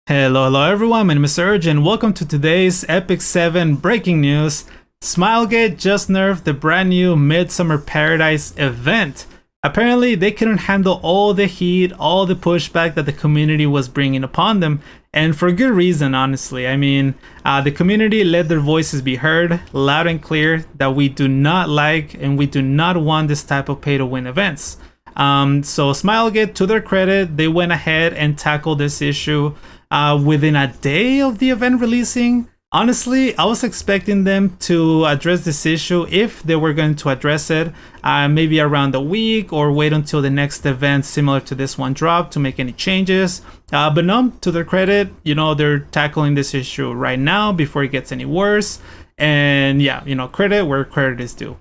Hello everyone, my name is Serge and welcome to today's Epic 7 breaking news. Smilegate just nerfed the brand new Midsummer Paradise event. Apparently they couldn't handle all the heat, all the pushback that the community was bringing upon them, and for good reason, honestly. I mean, the community let their voices be heard loud and clear that we do not like and we do not want this type of pay to win events. So Smilegate, to their credit, they went ahead and tackled this issue within a day of the event releasing. Honestly, I was expecting them to address this issue, if they were going to address it, maybe around a week or wait until the next event similar to this one drop to make any changes. But no, to their credit, they're tackling this issue right now before it gets any worse. And yeah, credit where credit is due.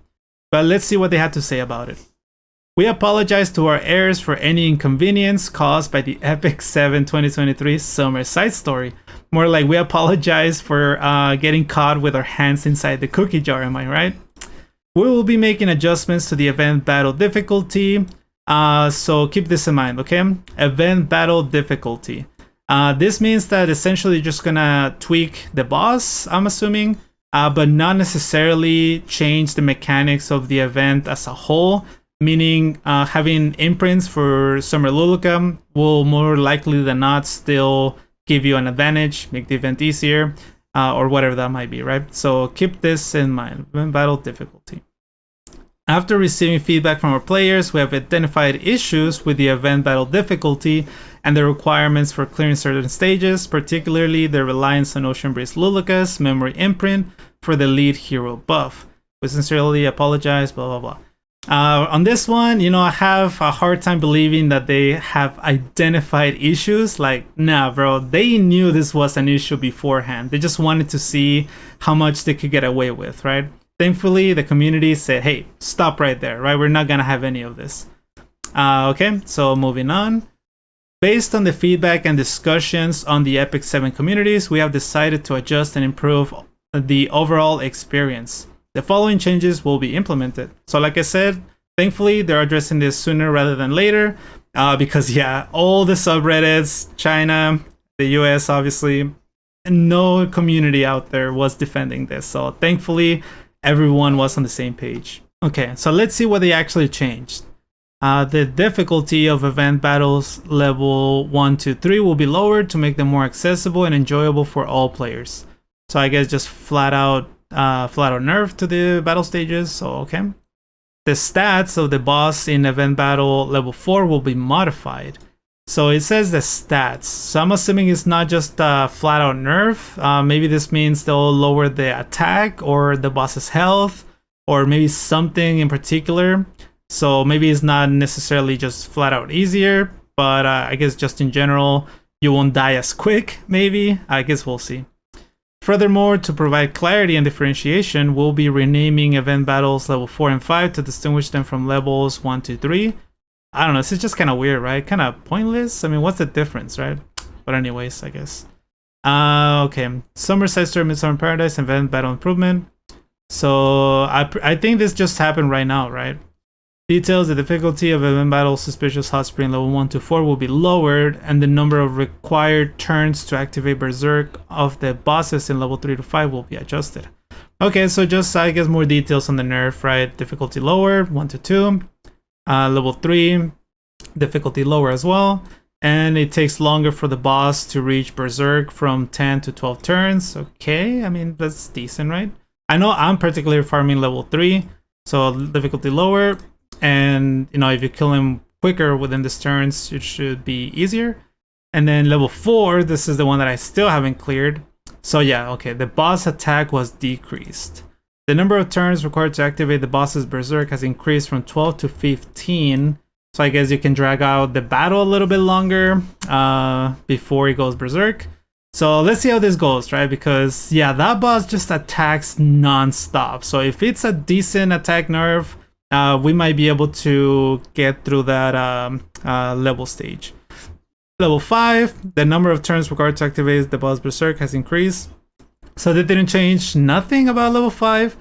But let's see what they had to say about it. We apologize to our heirs for any inconvenience caused by the Epic 7 2023 summer side story. More like we apologize for getting caught with our hands inside the cookie jar, am I right? We will be making adjustments to the event battle difficulty, so keep this in mind, okay? Event battle difficulty. This means that essentially you're just gonna tweak the boss, I'm assuming, but not necessarily change the mechanics of the event as a whole. Meaning having imprints for Summer Lulucam will more likely than not still give you an advantage, make the event easier, or whatever that might be, right? So keep this in mind. Event battle difficulty. After receiving feedback from our players, we have identified issues with the event battle difficulty and the requirements for clearing certain stages, particularly the reliance on Ocean Breeze Luluca's memory imprint for the lead hero buff. We sincerely apologize, blah, blah, blah. On this one, I have a hard time believing that they have identified issues. Like, nah, bro, they knew this was an issue beforehand. They just wanted to see how much they could get away with, right? Thankfully, the community said, hey, stop right there, right? We're not going to have any of this. Okay, so moving on. Based on the feedback and discussions on the Epic 7 communities, we have decided to adjust and improve the overall experience. The following changes will be implemented. So like I said, thankfully they're addressing this sooner rather than later, because yeah, all the subreddits, China, the US obviously, no community out there was defending this. So thankfully everyone was on the same page. Okay, so let's see what they actually changed. The difficulty of event battles level 1 to 3 will be lowered to make them more accessible and enjoyable for all players. So I guess just flat out nerf to the battle stages. So okay, the stats of the boss in event battle level 4 will be modified. So it says the stats, so I'm assuming it's not just flat out nerf. Maybe this means they'll lower the attack or the boss's health, or maybe something in particular. So maybe it's not necessarily just flat out easier, but I guess just in general you won't die as quick. Maybe, I guess we'll see. Furthermore, to provide clarity and differentiation, we'll be renaming event battles level 4 and 5 to distinguish them from levels 1 to 3. I don't know, it's just kind of weird, right? Kind of pointless. I mean, what's the difference, right? But anyways, I guess. Okay, Summer Side Story, Midsummer Paradise, event battle improvement. So I think this just happened right now, right? Details: the difficulty of event battle Suspicious Hot Spring level 1 to 4 will be lowered, and the number of required turns to activate Berserk of the bosses in level 3 to 5 will be adjusted. Okay, so just I guess more details on the nerf, right? Difficulty lower, 1 to 2. Level 3, difficulty lower as well. And it takes longer for the boss to reach Berserk from 10 to 12 turns. Okay, I mean, that's decent, right? I know I'm particularly farming level 3, so difficulty lower. And if you kill him quicker within this turns, it should be easier. And then level 4, this is the one that I still haven't cleared. So yeah, okay, the boss attack was decreased. The number of turns required to activate the boss's Berserk has increased from 12 to 15. So I guess you can drag out the battle a little bit longer before he goes Berserk. So let's see how this goes, right? Because yeah, that boss just attacks non-stop. So if it's a decent attack nerf, we might be able to get through that level stage. Level 5, the number of turns required to activate the boss Berserk has increased. So they didn't change nothing about level 5.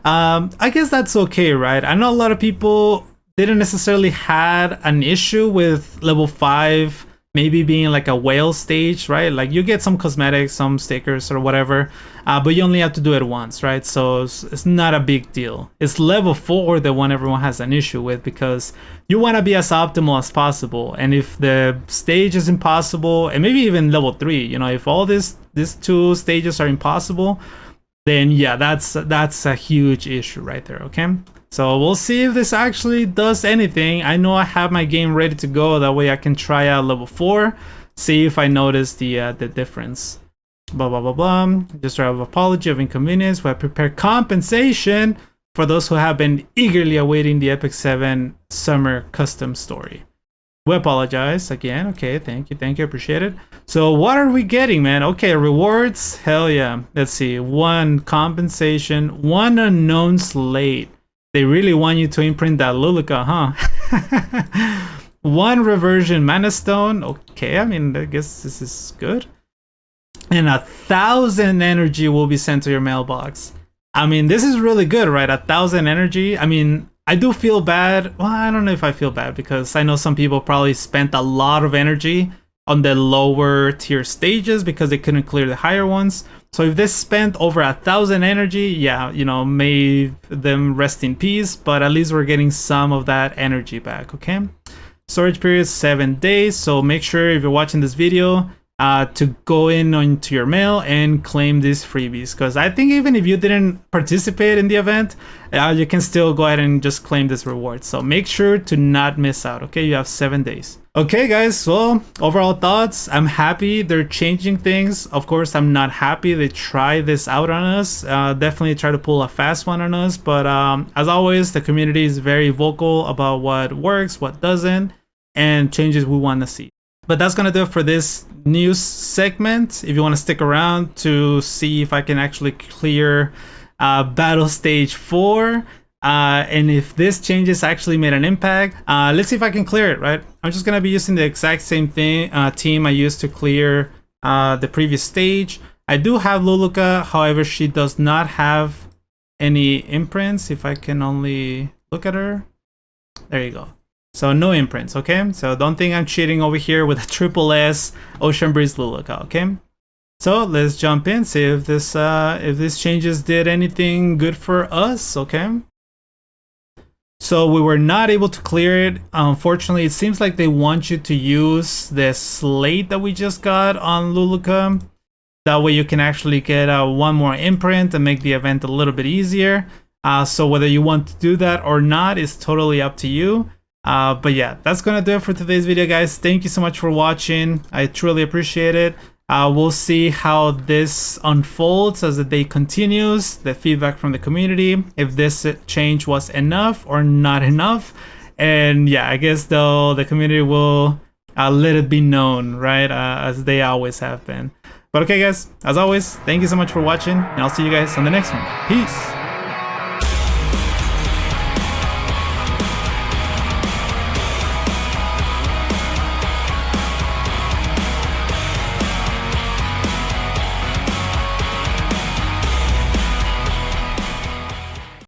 I guess that's okay, right? I know a lot of people didn't necessarily had an issue with level 5 maybe being like a whale stage, right? Like you get some cosmetics, some stickers or whatever, but you only have to do it once, right? So it's not a big deal. It's level 4 the one everyone has an issue with, because you want to be as optimal as possible. And if the stage is impossible, and maybe even level 3, you know, if all these 2 stages are impossible, then yeah, that's a huge issue right there, okay? So we'll see if this actually does anything. I know I have my game ready to go. That way I can try out level 4, see if I notice the difference. Blah, blah, blah, blah. Just write an apology of inconvenience. We have prepared compensation for those who have been eagerly awaiting the Epic 7 Summer Custom Story. We apologize again. Okay, thank you, appreciate it. So what are we getting, man? Okay, rewards. Hell yeah. Let's see. 1 compensation, 1 unknown slate. They really want you to imprint that Luluka, huh? 1 reversion mana stone. Okay, I mean, I guess this is good. And 1,000 energy will be sent to your mailbox. I mean, this is really good, right? 1,000 energy. I mean, I do feel bad. Well, I don't know if I feel bad, because I know some people probably spent a lot of energy on the lower tier stages because they couldn't clear the higher ones. So if they spent over 1,000 energy, yeah, you know, may them rest in peace, but at least we're getting some of that energy back, okay? Storage period 7 days, so make sure if you're watching this video to go into your mail and claim these freebies, because I think even if you didn't participate in the event, you can still go ahead and just claim this reward. So make sure to not miss out, okay? You have 7 days. Okay guys, so overall thoughts, I'm happy they're changing things. Of course, I'm not happy they try this out on us. Definitely try to pull a fast one on us, but as always, the community is very vocal about what works, what doesn't, and changes we want to see. But that's gonna do it for this news segment. If you want to stick around to see if I can actually clear battle stage 4, and if this changes actually made an impact, let's see if I can clear it, right? I'm just gonna be using the exact same thing team I used to clear the previous stage. I do have Luluka, however, she does not have any imprints. If I can only look at her, there you go. So no imprints, okay? So don't think I'm cheating over here with a triple S Ocean Breeze Luluka, okay? So let's jump in, see if this changes did anything good for us, okay? So we were not able to clear it. Unfortunately, it seems like they want you to use the slate that we just got on Luluka. That way you can actually get 1 more imprint and make the event a little bit easier. So whether you want to do that or not is totally up to you. But yeah, that's gonna do it for today's video, guys. Thank you so much for watching. I truly appreciate it. We'll see how this unfolds as the day continues, the feedback from the community, if this change was enough or not enough. And yeah, I guess though the community will let it be known, right? As they always have been. But okay guys, as always, thank you so much for watching, and I'll see you guys on the next one. Peace!